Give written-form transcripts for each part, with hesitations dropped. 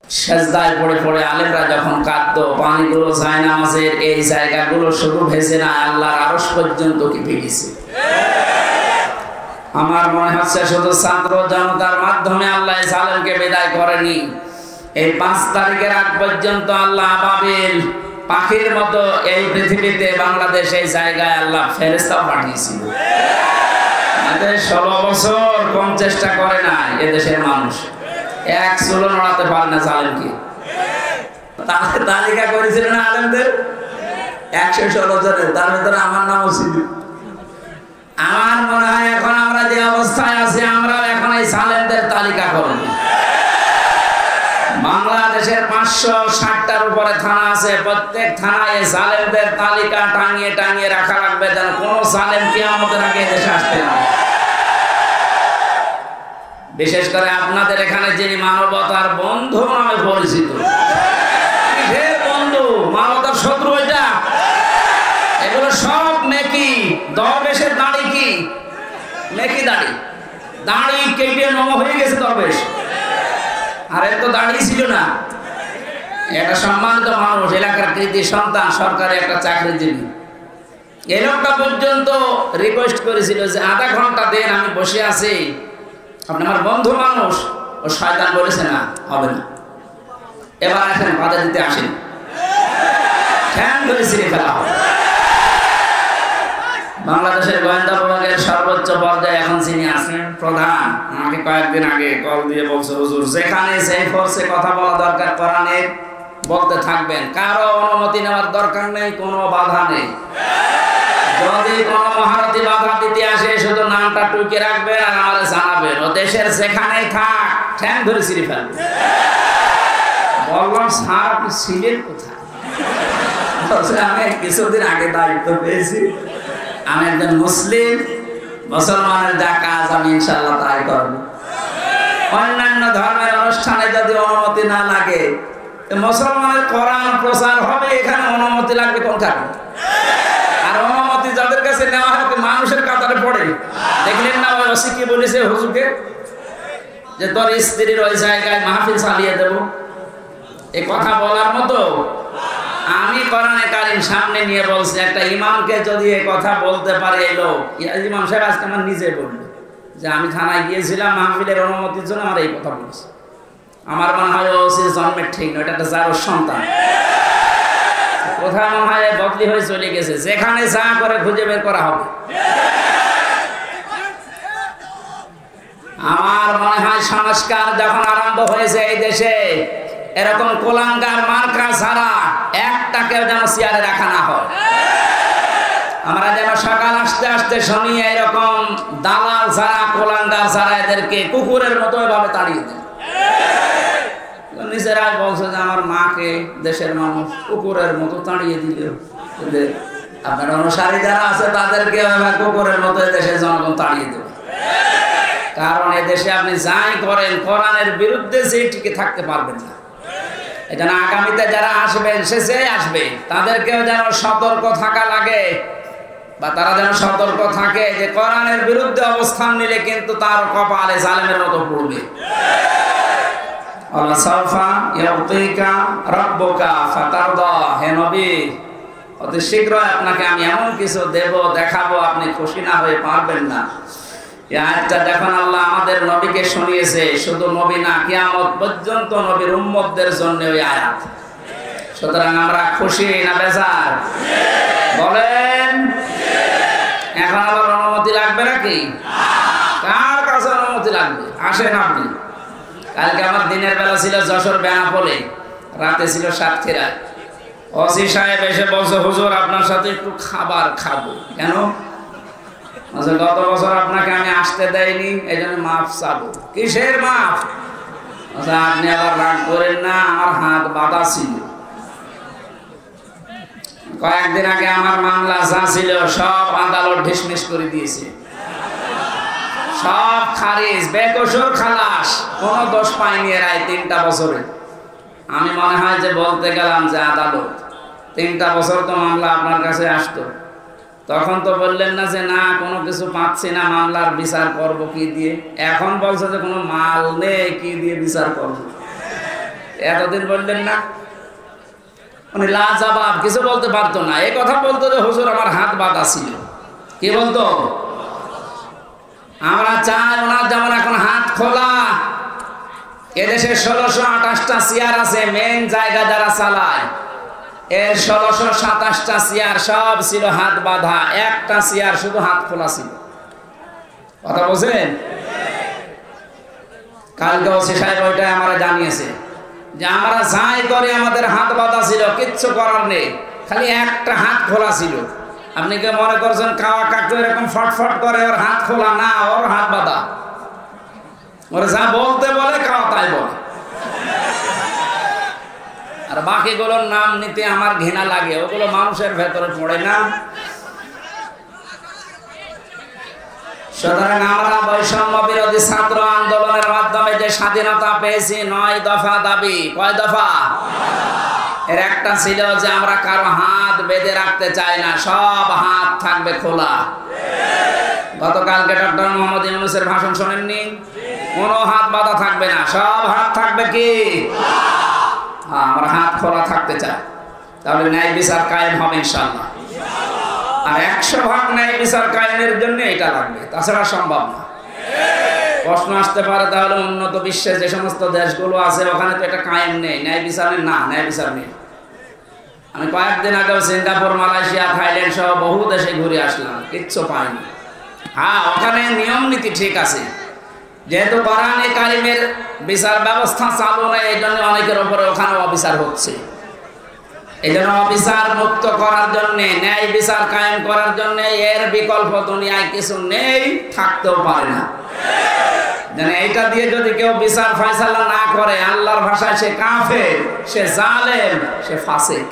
সেজদায় পড়ে পড়ে আলেমরা যখন কাঁদতো, পানিগুলো জায়নামাজের এই জায়গাগুলো শুধু ভেসে না, আল্লাহর আরশ পর্যন্ত কেঁপে গেছে। আমার মনে হচ্ছে শুধু ছাত্র জনতার মাধ্যমে আল্লাহ জালেমকে বিদায় করেনি, এই 5 তারিখের আগ পর্যন্ত আল্লাহ আবাবিল পাখির মতো এই পৃথিবীতে বাংলাদেশ এই জায়গায় আল্লাহ ফেরেশতা পাঠিয়েছিল। 16 বছর কম চেষ্টা করে না এদেশের মানুষ, এক চুলো নড়াতে পারে না জালেমকে। তালিকা করেছিল না আলেমদের 116 জনের, তার ভিতরে আমার নামও ছিল। আমার মনে হয় এখন আমরা যে অবস্থায় আছি, আমরা এখন এই জালেমদের তালিকা করব। বাংলাদেশের 560টার উপরে থানা আছে, প্রত্যেক থানায় জালেমদের তালিকা টাঙিয়ে টাঙিয়ে রাখা লাগবে, যেন কোন জালেম কিয়ামতের আগে দেশে আসতে না। বিশেষ করে আপনাদের এখানে যিনি মানবতার বন্ধু নামে পরিচিত, কিসের বন্ধু? মানবতার শত্রু এটা। এগুলো সব মেকি। দরবেশের দাড়ি কি? মেকি দাড়ি। দাড়ি কেটে নম হয়ে গেছে দরবেশ, আর এত দাড়ি ছিল না। একটা সম্মানিত মানুষ, এলাকার কৃতি সন্তান, সরকারি একটা চাকরিজীবী। এই লোকটা পর্যন্ত রিকোয়েস্ট করেছিল যে আধা ঘন্টা দেন, আমি বসে আছি, আপনি আমার বন্ধু মানুষ। ও শয়তান বলেছে না, হবে না, এবার আসেন বাধা দিতে আসেন, ঠ্যাং ধরে ছিঁড়ে ফেলা হবে। বাংলাদেশের গোয়েন্দা বিভাগের সর্বোচ্চ পর্যায়ে এখন যিনি আছেন প্রধান, আমাকে কয়েকদিন আগে কল দিয়ে বলছে, হুজুর যেখানে সেই ফোর্সে কথা বলা দরকার কোরআনের বলতে থাকবেন, কারো অনুমতি নেওয়ার দরকার নেই, কোনো বাধা নেই। যদি কোনো মহারথী বাধা দিতে আসে শুধু নামটা টুকে রাখবেন আর আমাদের জানাবেন, ও দেশের যেখানেই থাক ঠ্যাং ধরে ছিঁড়ে ফেলবে। বললাম স্যার আপনি ছিলেন কোথায়? আমি কিছুদিন আগে দায়িত্ব পেয়েছি, আমি একজন মুসলিম, মুসলমানের যা কাজ আমি ইনশাআল্লাহ তাই করব। অন্যান্য ধর্মের অনুষ্ঠানে যদি অনুমতি না লাগে, মুসলমানের কোরআন প্রচার হবে, এখানে অনুমতি লাগবে কোনখানে? আর অনুমতি যাদের কাছে নেওয়া হয় মানুষের কাতারে পড়ে। দেখলেন না ওই ওসি কি বলেছে হুজুরকে, যে তোর স্ত্রীর ওই জায়গায় মাহফিল চালিয়ে দেব। এই কথা বলার মতো? আমি কোরআনে কারীম সামনে নিয়ে বলছি, একটা ইমামকে যদি এই কথা বলতে পারে এই লোক, ইমাম সাহেব আজকে আমার নিজে বললো যে আমি থানায় গিয়েছিলাম মাহফিলের অনুমতির জন্য, আমার এই কথা বলছে। আমার মনে হয় ওসির জন্মের ঠিক নয়, এটা একটা জারোর সন্তান। কোথায় মনে হয় বদলি হয়ে চলে গেছে, যেখানে যা করে খুঁজে বের করা হবে। আমার মনে হয় সংস্কার যখন আরম্ভ হয়েছে এই দেশে, এরকম কোলাঙ্গার মার্কা ছাড়া একটাকেও যেন চেয়ারে রাখা না হয়। আমরা যেন সকাল আসতে আসতে শুনি এরকম দালাল ছাড়া, কোলাঙ্গার ছাড়া এদেরকে কুকুরের মতো এভাবে তাড়িয়ে দেয়। নিজেরাই বলছে যে আমার মাকে দেশের মানুষ কুকুরের মতো তাড়িয়ে দিল। আপনার অনুসারী যারা আছে তাদেরকে কুকুরের মতো দেশের জনগণ তাড়িয়ে দেবে। কারণ এদেশে আপনি যাই করেন কোরআনের বিরুদ্ধে যে টিকে থাকতে পারবেন না। এখানে আগামীতে যারা আসবেন, সে যে আসবে, তাদেরকেও যেন সতর্ক থাকা লাগে, বা তারা যেন সতর্ক থাকে যে কোরআনের বিরুদ্ধে অবস্থান নিলে কিন্তু তার কপালে জালেমের মতো পড়বে। আল্লাহ সাওফা ইউতিকা রাব্বুকা ফাতারদা, হে নবী অতি শীঘ্রই আপনাকে আমি এমন কিছু দেব, দেখাবো, আপনি খুশি না হয়ে পারবেন না। এই আয়াতটা যখন আল্লাহ আমাদের নবীকে শুনিয়েছে, শুধু নবী না, কিয়ামত পর্যন্ত নবীর উম্মতদের জন্য ওই আয়াত। সুতরাং আমরা খুশি না বেজার? বলেন। এখন আবার অনুমতি লাগবে নাকি? কার কাছে অনুমতি লাগবে? আসেন আপনি। কালকে আমার দিনের বেলা ছিল যশোর বেনাপোলে, রাতে ছিল সাতক্ষীরায়। ওসি সাহেব এসে বলছে, হুজুর আপনার সাথে একটু খাবার খাবো। কেন? গত বছর আপনাকে আমি আসতে দেয়নি, এই জন্য মাফ চাবো। কিসের মাফ? আপনি আবার রাগ করেন না, আমার হাত বাঁধা ছিল। কয়েকদিন আগে আমার মামলা যা ছিল সব আদালত ঢিসমিস করে দিয়েছে, সব খারিজ, বেকসুর খালাস, কোন দোষ পাইনি এরা 3টা বছরে। আমি মনে হয় যে বলতে গেলাম যে আদালত 3টা বছর তো মামলা আপনার কাছে আসতো, তখন তো বললেন না যে না কোনো কিছু পাচ্ছি না, মামলার বিচার করব কি দিয়ে। এখন বলছে যে কোনো মাল নেই, কি দিয়ে বিচার করব। এতদিন বললেন না? উনি লাজবাব, কিছু বলতে পারতো না। এই কথা বলতো যে হুজুর আমার হাত বাঁধা ছিল। কি বলতো? আমরা চাই ওনার যেমন এখন হাত খোলা। এদেশে 1628টা চেয়ার আছে, মেন জায়গা যারা চালায় এর 1627টা চেয়ার সব ছিল হাত বাঁধা, একটা চেয়ার শুধু হাত খোলা ছিল। কথা বলছেন? কালকে ওসি সাহেব ওইটাই আমরা জানিয়েছে যে আমরা যাই করে আমাদের হাত বাঁধা ছিল, কিচ্ছু করার নেই, খালি একটা হাত খোলা ছিল। আপনি কি মনে করছেন কাওয়া কাকু এরকম ফটফট করে ওর হাত খোলা? না, ওর হাত বাঁধা। ওরা যা বলতে বলে কাওয়া তাই বলে। আর বাকিগুলোর নাম নিতে আমার ঘৃণা লাগে, ওগুলো মানুষের ভেতরে পড়ে না। সুতরাং আমরা বৈষম্য বিরোধী ছাত্র আন্দোলনের মাধ্যমে যে স্বাধীনতা পেয়েছি, 9 দফা দাবি। কয় দফা? এর একটা ছিল যে আমরা কারো হাত বেঁধে রাখতে চাই না, সব হাত থাকবে খোলা। গতকালকে ডক্টর মোহাম্মদ ইউনূসের ভাষণ শোনেননি? কোনো হাত বাঁধা থাকবে না, সব হাত থাকবে কি? আমরা হাত খোলা থাকতে চাই। তাহলে ন্যায় বিচার কায়েম হবে ইনশাআল্লাহ। আর 100% ন্যায় বিচার কায়েমের জন্য এটা লাগবে, তাছাড়া সম্ভব না। প্রশ্ন আসতে পারে তাহলে উন্নত বিশ্বে যে সমস্ত দেশগুলো আছে ওখানে তো এটা কায়েম নেই, ন্যায় বিচারের না, ন্যায় বিচার নেই। আমি কয়েকদিন আগেও সিঙ্গাপুর, মালয়েশিয়া, থাইল্যান্ড সহ বহু দেশে ঘুরে আসলাম, কিচ্ছু পাইনি। হ্যাঁ, ওখানে নিয়ম নীতি ঠিক আছে, যেহেতু কোরআনে কারিমের বিচার ব্যবস্থা চালু নেই, এই জন্য অনেকের উপরে ওখানে অবিচার হচ্ছে। এই জন্য অবিচার মুক্ত করার জন্য, ন্যায় বিচার কায়েম করার জন্য এর বিকল্প দুনিয়ায় কিছু নেই, থাকতেও পারে না। এইটা দিয়ে যদি কেউ বিচার ফয়সালা না করে, আল্লাহর ভাষায় সে কাফের, সে জালেম, সে ফাসিক।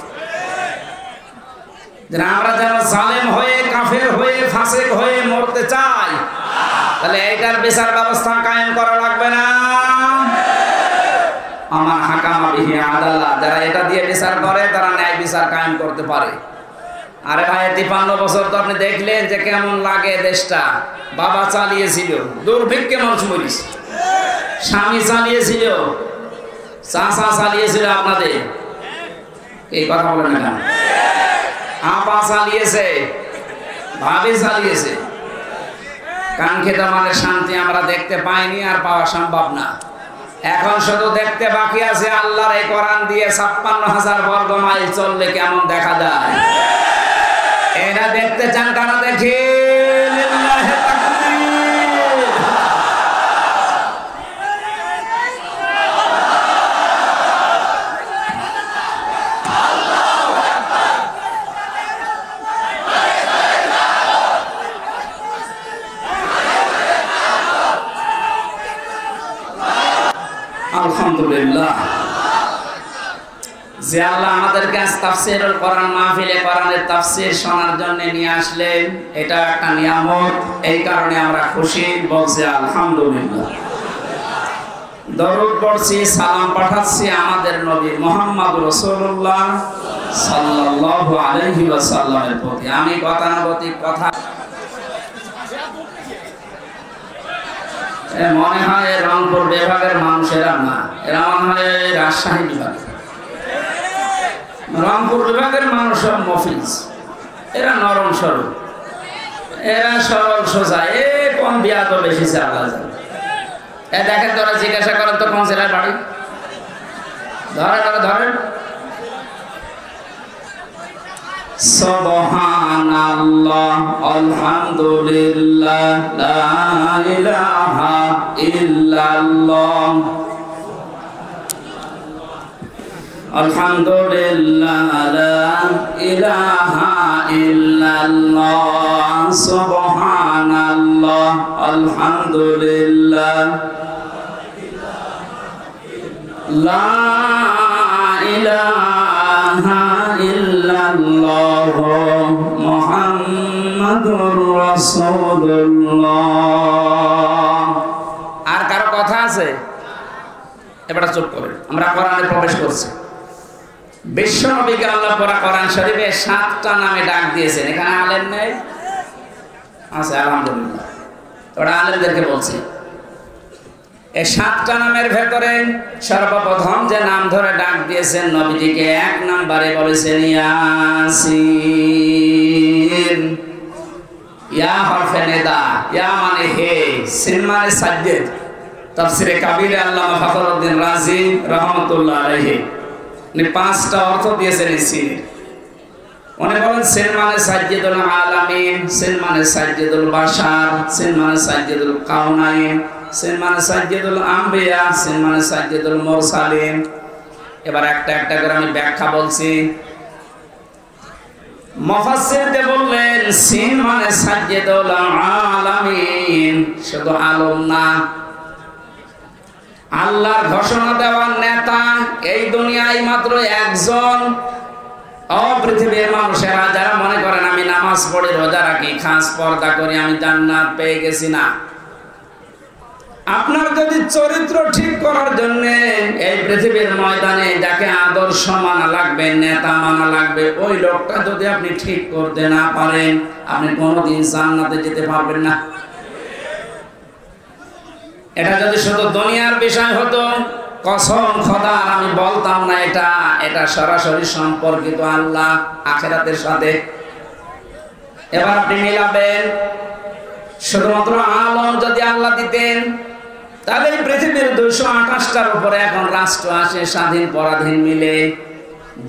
আমরা যেন জালেম হয়ে, কাফের হয়ে, ফাসিক হয়ে মরতে চাই, তাহলে এইটার বিচার ব্যবস্থা কায়েম করা লাগবে না? আমার হাকামা বিহি আদালা, যারা এটা দিয়ে বিচার করে তারা ন্যায় বিচার কায়েম করতে পারে। আরে ভাই, 53 বছর তো আপনি দেখলেন যে কেমন লাগে দেশটা। বাবা চালিয়েছিল, দুর্ভিক্ষে মানুষ মরিস, স্বামী চালিয়েছিল, চাচা চালিয়েছিল, আপনাদের এই কথা বলেন না, আপা চালিয়েছে, ভাবি চালিয়েছে। কাঙ্ক্ষিত মানে শান্তি আমরা দেখতে পাইনি, আর পাওয়া সম্ভব না। এখন শুধু দেখতে বাকি আছে আল্লাহর এই কোরআন দিয়ে 56,000 বর্গ মাইল চললে কেমন দেখা যায়। এটা দেখতে চান কারা? দেখি লিল্লাহি তাকবীর। আলহামদুলিল্লাহ, যে আল্লাহ আমাদেরকে আজ তাফসীরুল কোরআন মাহফিলে কোরআনের তাফসীর শোনার জন্য নিয়ে আসলেন, এটা একটা নিয়ামত। এই কারণে আমরা খুশি, বলছি আলহামদুলিল্লাহ। দরুদ পড়ছি, সালাম পাঠাচ্ছি আমাদের নবী মুহাম্মদ রাসূলুল্লাহ সাল্লাল্লাহু আলাইহি ওয়াসাল্লামের প্রতি। আমি গতানুগতিক কথা মনে হয় রংপুর বিভাগের মানুষেরা না, এরা মনে হয় রাজশাহী বিভাগ। রংপুর বিভাগের মানুষ সব মফিজ, এরা নরম সরল, এরা সরল সোজা। এ কোন বিয়া তো বেশি চালা যায়। দেখেন, তোরা জিজ্ঞাসা করেন তো কোন জেলার বাড়ি, ধরেন। সুবহানাল্লাহ, আলহামদুলিল্লাহ, লা ইলাহা ইল্লাল্লাহ, আলহামদুলিল্লাহ, লা ইলাহা ইল্লাল্লাহ, সুবহানাল্লাহ, আলহামদুলিল্লাহ, লা ইলাহা ইল্লাল্লাহ, মুহাম্মাদুর রাসূলুল্লাহ। আর কারো কথা আছে? এবার চুপ করেন, আমরা কোরআনে প্রবেশ করছি। বিশ্ব নবীকে আল্লাহ পড়া কোরআন শরীফে 7টা নামে ডাক দিয়েছেন। এখানে আলেম নেই? আছে, আলহামদুলিল্লাহ। ওরা আলেমদেরকে বলছি, এই 7টা নামের ভেতরে সর্বপ্রথম যে নাম ধরে ডাক দিয়েছেন নবীজিকে, 1 নম্বরে বলেছেন ইয়াসিন। ইয়া হরফে নিদা, ইয়া মানে হে, সিন মানে সাজ্জেদ। তাফসিরে কাবিরে আল্লামা ফখরুদ্দিন রাজি রাহমাতুল্লাহ আলাইহি উনি 5টা অর্থ দিয়েছেন এই সিনের। উনি বলেন সিন মানে সাজ্জেদুল আলামিন, সিন মানে সাজ্জেদুল বাশার, সিন মানে সাজ্জেদুল কাউনাইন, সিন মানে সাজ্জেদুল আম্বিয়া, সিন মানে সাজ্জেদুল মুরসালিন। এবার একটা একটা করে আমি ব্যাখ্যা বলছি। মুফাসসিরতে বললেন সিন মানে সাজ্জেদুল আলামিন, শুধু আলম না, আল্লাহর ঘোষণা দেওয়ার নেতা। এই দুনিয়ায় মাত্র একজন, পৃথিবীর মানুষেরা যারা মনে করেন আমি নামাজ পড়ি, রোজা রাখি, খাস পর্দা করি, আমি জান্নাত পেয়ে গেছি, না। আপনার যদি চরিত্র ঠিক করার জন্য এই পৃথিবীর ময়দানে যাকে আদর্শ মানা লাগবে, নেতা মানা লাগবে, ওই লোকটা যদি আপনি ঠিক করতে না পারেন, আপনি কোনোদিন জান্নাতে যেতে পারবেন না। এটা যদি শুধু দুনিয়ার বিষয় হতো, কসম খোদার আমি বলতাম না এটা সরাসরি সম্পর্কিত আল্লাহ আখিরাতের সাথে। এবার আপনি মিলাবেন, শুধুমাত্র আলম যদি আল্লাহ দিতেন, তাহলে পৃথিবীর 228টার উপরে এখন রাষ্ট্র আছে, স্বাধীন পরাধীন মিলে।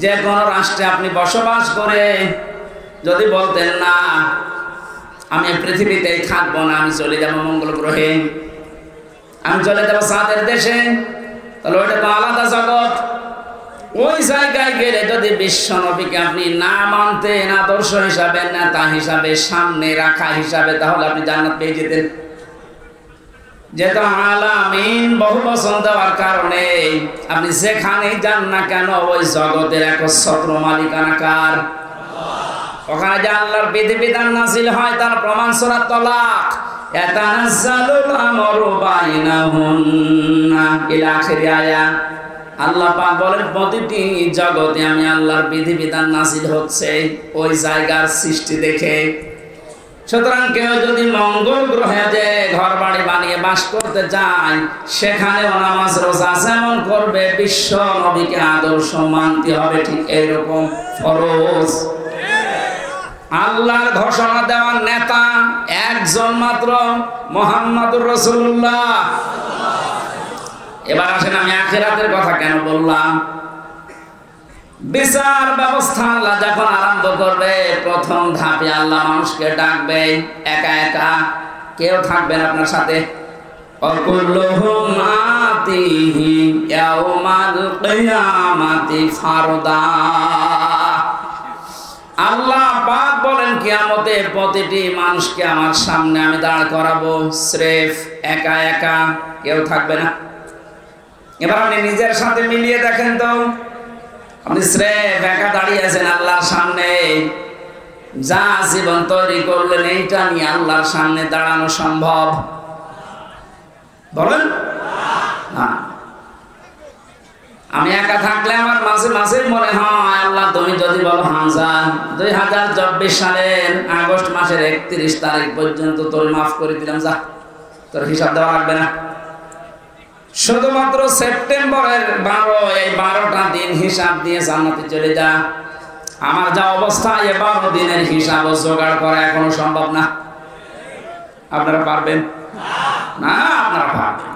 যে কোনো রাষ্ট্রে আপনি বসবাস করে যদি বলতেন না আমি পৃথিবীতেই থাকবো না, আমি চলে যাবো মঙ্গল গ্রহে, আমি চলে যাবো চাঁদের দেশে, তাহলে ওইটা তো আলাদা জগৎ। ওই জায়গায় গেলে যদি বিশ্ব নবীকে আপনি না মানতেন আদর্শ হিসাবে, নেতা হিসাবে, সামনে রাখা হিসাবে, তাহলে আপনি জান্নাত পেয়ে যেতেন। যেহেতু আলামিন বহু বচন দেওয়ার কারণে আপনি যেখানেই যান না কেন ওই জগতের একচ্ছত্র মালিকানা কার? ওখানে যে আল্লাহর বিধিবিধান নাযিল হয় তার প্রমাণ সূরা তালাক, ইয়াতানাজ্জালুল আমরু বাইনাহুন্না ইলা আখির আয়াত। আল্লাহ পাক বলেন প্রতিটি জগতে আমি আল্লাহর বিধিবিধান নাযিল হচ্ছে ওই জায়গার সৃষ্টি দেখে। সুতরাং কেউ যদি মঙ্গল গ্রহে যে ঘর বাড়ি বানিয়ে বাস করতে চায়, সেখানেও নামাজ রোজা যেমন করবে, বিশ্ব নবীকে আদর্শ মানতে হবে ঠিক এইরকম ফরজ। আল্লাহর ঘোষণা দেওয়ার নেতা একজন মাত্র, মুহাম্মদুর রাসূলুল্লাহ। এবার আসেন আমি আখিরাতের কথা কেন বললাম। বিচার ব্যবস্থা আল্লাহ যখন আরম্ভ করবে, প্রথম ধাপে আল্লাহ মানুষকে ডাকবে একা একা, কেউ থাকবেন আপনার সাথে। অকুল্লুহুম আতিহি ইয়াউমাল কিয়ামাতি ফারদা। আল্লাহ পাক বলেন কিয়ামতে প্রতিটি মানুষকে আমার সামনে আমি দাঁড় করাবো, স্রেফ একা একা, কেউ থাকবে না। এবার আপনি নিজের সাথে মিলিয়ে দেখেন তো, আপনি স্রেফ একা দাঁড়িয়ে আছেন আল্লাহর সামনে, যা জীবন তৈরি করলেন এইটা নিয়ে আল্লাহর সামনে দাঁড়ানো সম্ভব? বলেন না। আমি একা থাকলে আমার মাঝে মাঝে মনে হয় আল্লাহ তুমি যদি বলো হামজা 2024 সালের আগস্ট মাসের 31 তারিখ পর্যন্ত তোর মাফ করে দিলাম, যা তোর হিসাব দেওয়া লাগবে না। শুধুমাত্র সেপ্টেম্বরের 12, এই 12টা দিন হিসাব দিয়ে জান্নাতে চলে যা। আমার যা অবস্থা, এই 12 দিনের হিসাব জোগাড় করা এখনো সম্ভব না। আপনারা পারবেন না? আপনারা পারবেন।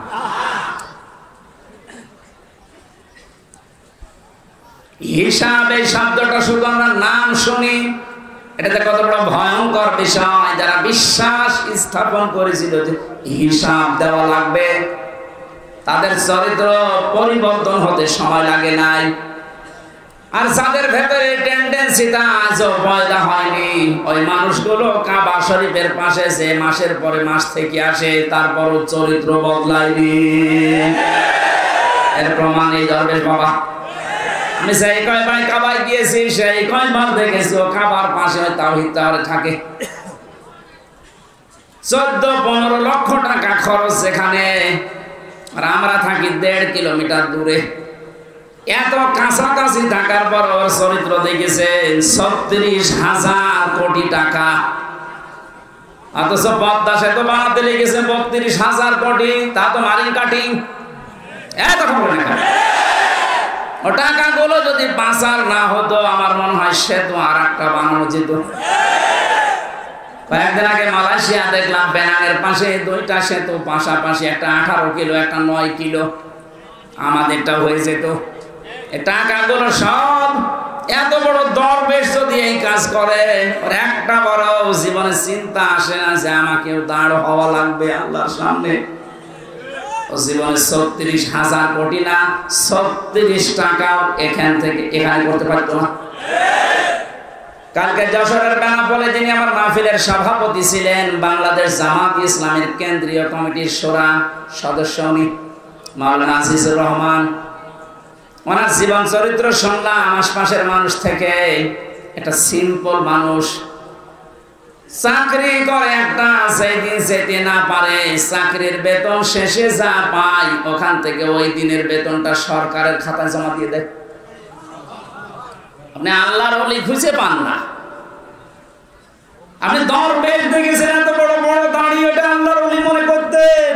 হিসাব এই শব্দটা শুধু আমরা নাম শুনি, এটাতে কত বড় ভয়ঙ্কর বিষয়। যারা বিশ্বাস স্থাপন করেছিল যে হিসাব দেওয়া লাগবে, তাদের চরিত্র পরিবর্তন হতে সময় লাগে নাই। আর যাদের ভেতরে টেন্ডেন্সিটা আজও পয়দা হয়নি, ওই মানুষগুলো কাবা শরীফের পাশে যে মাসের পরে মাস থেকে আসে, তারপরও চরিত্র বদলায়নি। এর প্রমাণ এই দরবেশ বাবা। আমি সেই কয়বার কাবায় গিয়েছি, সেই কয়বার দেখেছি ও কাবার পাশে তাওহীদ তাহলে থাকে। 14-15 লক্ষ টাকা খরচ সেখানে, আর আমরা থাকি 1.5 কিলোমিটার দূরে। এত কাছাকাছি থাকার পর ওর চরিত্র দেখেছেন 36,000 কোটি টাকা। অথচ পদ্মা সেতু বানাতে লেগেছে ৩২,০০০ কোটি, তা তো মারিন কাটিং। কথা বলে না, ও টাকাগুলো যদি পাচার না হতো আমার মনে হয় সেতু আর একটা বানানো যেত। কয়েকদিন আগে মালয়েশিয়া দেখলাম পেনাংয়ের পাশে 2টা সেতু পাশাপাশি, একটা 18 কিলো, একটা 9 কিলো। আমাদেরটা হয়ে যেত। এই টাকাগুলো সব এত বড় দরবেশ যদি এই কাজ করে, ওর একটা বড় জীবনে চিন্তা আসে না যে আমাকেও দাঁড় হওয়া লাগবে আল্লাহর সামনে। ও জীবনে ৩৬,০০০ কোটি না ৩৬ টাকাও এখান থেকে এখানে করতে পারতো না। কালকে যশোরের বেনাপোলে যিনি আমার মাহফিলের সভাপতি ছিলেন, বাংলাদেশ জামাত ইসলামের কেন্দ্রীয় কমিটির শোরা সদস্য উনি মাওলানা আজিজুর রহমান, ওনার জীবন চরিত্র শুনলাম আশপাশের মানুষ থেকে। একটা সিম্পল মানুষ, চাকরি করে একটা, যেদিন যেতে না পারে চাকরির বেতন শেষে যা পায় ওখান থেকে ওই দিনের বেতনটা সরকারের খাতায় জমা দিয়ে দেয়। আপনি আল্লাহর ওলি খুঁজে পান না। আপনি দরবেশ দেখেছেন এত বড় বড় দাড়ি, ওটা আল্লাহর ওলি মনে করতেন।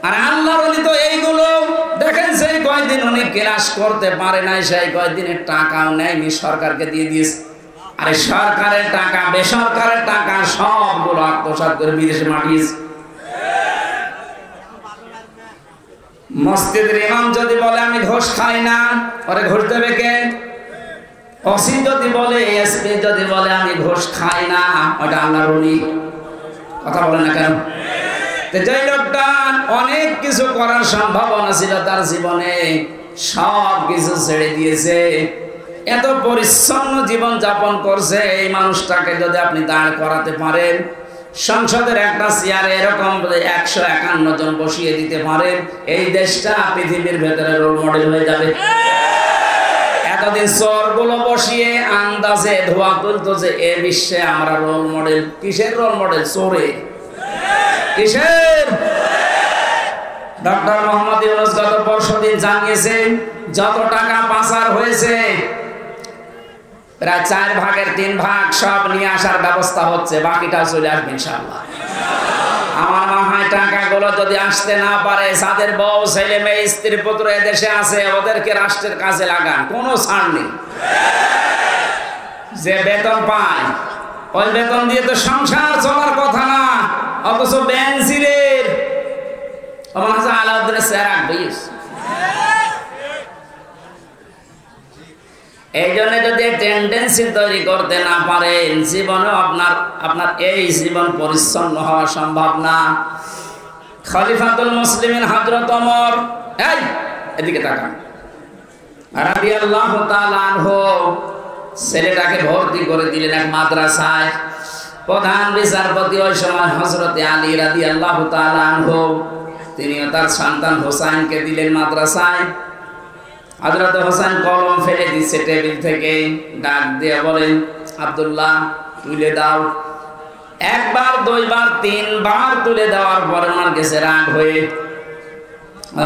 আর আল্লাহর ওলি তো এইগুলো দেখেন, সেই কয়েকদিন উনি ক্লাস করতে পারে নাই, সেই কয়েকদিনের টাকাও নেয়নি, সরকারকে দিয়ে দিয়েছে। আরে সরকারের টাকা বেসরকারের টাকা সবগুলো আত্মসাৎ করে বিদেশে মাটিয়েছে। মসজিদের ইমাম যদি বলে আমি ঘোষ খাই না, ওরে ঘোষ দেবে কে? ওসি যদি বলে, এসপি যদি বলে আমি ঘোষ খাই না, ওটা আল্লাহর ওলি। কথা বলে না কেন? যে লোকটা অনেক কিছু করার সম্ভাবনা ছিল তার জীবনে, সব কিছু ছেড়ে দিয়েছে, এত পরিচ্ছন্ন জীবন যাপন করছে, এই মানুষটাকে যদি আপনি দাঁড় করাতে পারেন, সংসদের একটা চেয়ারে এরকম 151 জন বসিয়ে দিতে পারেন, এই দেশটা পৃথিবীর ভেতরে রোল মডেল হয়ে যাবে। এতদিন চোরগুলো বসিয়ে আন্দাজে ধোয়া তুলতো যে এ বিশ্বে আমরা রোল মডেল। কিসের রোল মডেল? চোরে। কিসের? ডক্টর মোহাম্মদ ইউনূস গত পরশুদিন জানিয়েছেন যত টাকা পাচার হয়েছে প্রায় 4 ভাগের 3 ভাগ সব নিয়ে আসার ব্যবস্থা হচ্ছে, বাকিটাও চলে আসবে ইনশাআল্লাহ। আমার মনে হয় টাকাগুলো যদি আসতে না পারে, যাদের বউ ছেলে মেয়ে স্ত্রী পুত্র এদেশে আছে ওদেরকে রাষ্ট্রের কাজে লাগান, কোনো ছাড় নেই। যে বেতন পায় ওই বেতন দিয়ে তো সংসার চলার কথা না, অথচ বেনজিরের আলাউদ্দিনের চেহারা বেশ। এই জন্য যদি টেন্ডেন্সি তৈরি করতে না পারেন, জীবনে আপনার এই জীবন পরিচ্ছন্ন হওয়া সম্ভব না। খলিফাতুল মুসলিমিন হযরত ওমর, এই এদিকে তাকান, রাদিয়াল্লাহু তাআলা আনহু ছেলেটাকে ভর্তি করে দিলেন এক মাদ্রাসায়। প্রধান বিচারপতি ওই সময় হযরতে আলী রাদিয়াল্লাহু তাআলা আনহু, তিনিও তার সন্তান হোসাইনকে দিলেন মাদ্রাসায়। হযরত হোসেন কলম ফেলে দিচ্ছে টেবিল থেকে, ডাক দিয়ে বলেন আব্দুল্লাহ তুলে দাও। একবার, দুইবার, 3 বার তুলে দেওয়ার পরে ওনার কাছে রাগ হয়ে,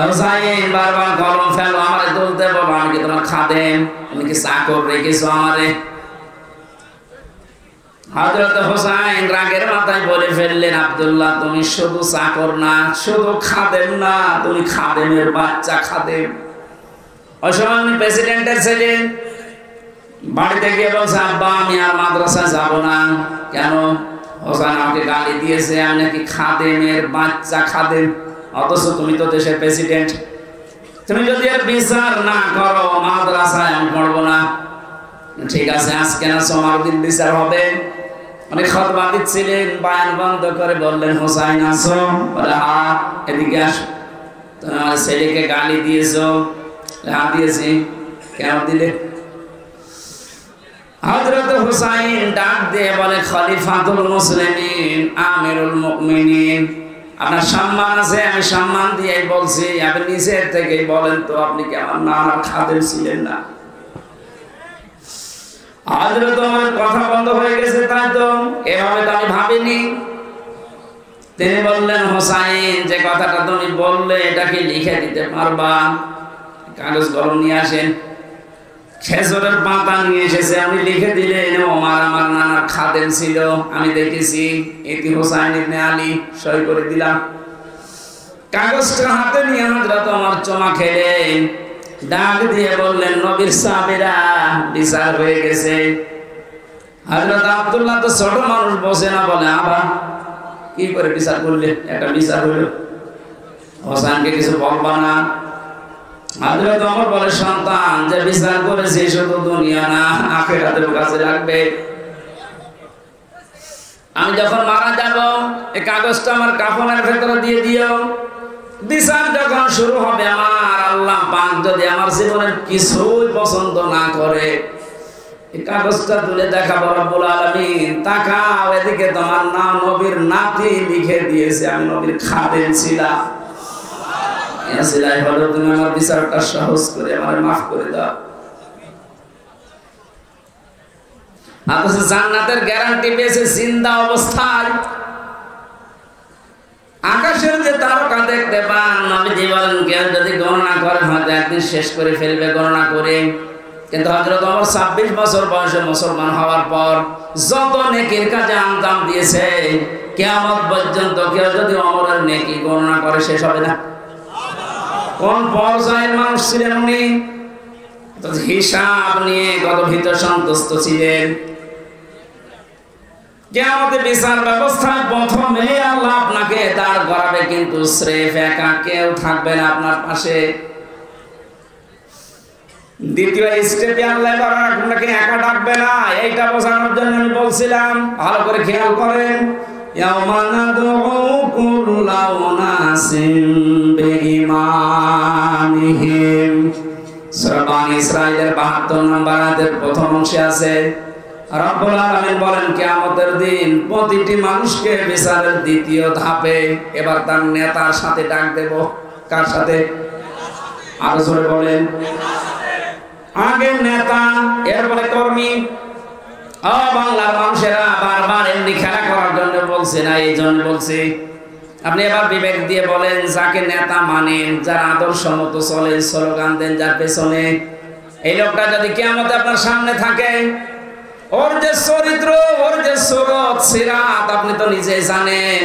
হোসাইন বারবার কলম ফেলো, আমারে তুলতে বলো, আমি কি তোমার খাদেম? তুমি কি চাকর রেখেছো আমারে? হযরত হোসেন রাগের মাথায় বলে ফেললেন, আব্দুল্লাহ তুমি শুধু চাকর না, শুধু খাদেম না, তুমি খাদেমের বাচ্চা খাদেম। ওই সময় উনি প্রেসিডেন্টের ছেলে, বাড়িতে গিয়ে বলছে আব্বা আমি আর মাদ্রাসায় যাব না। কেন? হোসেন আমাকে গালি দিয়েছে আমি নাকি খাদেমের বাচ্চা খাদেম, অথচ তুমি তো দেশের প্রেসিডেন্ট। তুমি যদি এর বিচার না করো মাদ্রাসায় আমি পড়বো না। ঠিক আছে, আজকে না সোমবার দিন বিচার হবে। অনেক খুতবা দিচ্ছিলেন, বয়ান বন্ধ করে বললেন হোসাইন আসো। বলে হ্যাঁ, এদিকে আসো। তুমি আমার ছেলেকে গালি দিয়েছো? হ্যাঁ দিয়েছি। কেন দিলে? হযরত হোসাইন ডাক দিয়ে বলে, খলিফাতুল মুসলিমিন, আমিরুল মুমিনিন, আপনার সম্মান আছে, আমি সম্মান দিয়েই বলছি, আপনি নিজের থেকেই বলেন তো আপনি কি আমার নানার খাদেম ছিলেন না? হযরত ওমর কথা বন্ধ হয়ে গেছে, তাই তো, এভাবে তো আমি ভাবিনি। তিনি বললেন, হোসাইন যে কথাটা তুমি বললে এটা কি লিখে দিতে পারবা? কাগজ কলম নিয়ে আসেন। খেজুরের পাতা নিয়ে এসেছে, আমি লিখে দিলেন ওমর আমার নানার খাদেম ছিল, আমি দেখেছি, ইতি হোসাইন ইবনে আলী, সই করে দিলাম। কাগজটা হাতে নিয়ে হযরত ওমর চমা খেলেন, ডাক দিয়ে বললেন নবীর সাহাবীরা বিচার হয়ে গেছে। হযরত আব্দুল্লাহ তো ছোট মানুষ, বসে না, বলে আবা কি করে বিচার করলে, একটা বিচার হলো, হোসেনকে কিছু বলবা না? হযরত ওমর বলে সন্তান, যে বিচার করেছে শুধু দুনিয়া না আখিরাতেও কাজে লাগবে। আমি যখন মারা যাব এই কাগজটা আমার কাফনের ভেতরে দিয়ে দিও। বিচার যখন শুরু হবে, আমার আল্লাহ পাক যদি আমার জীবনের কিছুই পছন্দ না করে, এই কাগজটা তুলে দেখাবো রব্বুল আলামিন, তাকাও এদিকে, তোমার নাম নবীর নাতি লিখে দিয়েছে, আমি নবীর খাদেম ছিলাম। তুমি আমার বিচারটা সহজ করে আমার মাফ করে দাও। জান্নাতের গ্যারান্টি পেয়েছে জিন্দা অবস্থায়। আকাশের যে তারকা দেখতে পান, নবীজি বলেন কেউ যদি গণনা করে হয়তো একদিন শেষ করে ফেলবে গণনা করে। কিন্তু হযরত ওমর 26 বছর বয়সে মুসলমান হওয়ার পর যত নেকির কাজে আঞ্জাম দিয়েছে, কিয়ামত পর্যন্ত কেউ যদি ওমরের নেকি গণনা করে শেষ হবে না। কোন পর্যায়ের মানুষ ছিলেন উনি, হিসাব নিয়ে কত ভীত সন্তুষ্ট ছিলেন। কিয়ামতে বিচার ব্যবস্থায় প্রথমে আল্লাহ আপনাকে দাঁড় করাবে, কিন্তু স্রেফ একা কেউ থাকবে না আপনার পাশে। দ্বিতীয় স্টেপে আল্লাহ আপনাকে একা ডাকবে না, এইটা বোঝানোর জন্য আমি বলছিলাম, ভালো করে খেয়াল করেন। ইয়াওমা নাদউ কুল্লা উনাসিন বিইমামিহিম, সূরা বানী ইসরাঈলের 72 নম্বর আয়াতের প্রথম অংশে আছে। রব্বুল আলামিন বলেন কিয়ামতের দিন প্রতিটি মানুষকে বিচারের দ্বিতীয় ধাপে এবার তার নেতার সাথে ডাক দেব। কার সাথে? আরো জোরে বলেন। আগে নেতা, এরপরে কর্মী। বাংলার মানুষেরা বারবার এমনি খেলা করার জন্য বলছে না, এই জন্য বলছি। আপনি এবার বিবেক দিয়ে বলেন, যাকে নেতা মানেন, যার আদর্শ মতো চলে, স্লোগান দেন যার পেছনে, এই লোকটা যদি কিয়ামতে আপনার সামনে থাকে, ওর যে চরিত্র, ওর যে সুরত সিরাত আপনি তো নিজেই জানেন।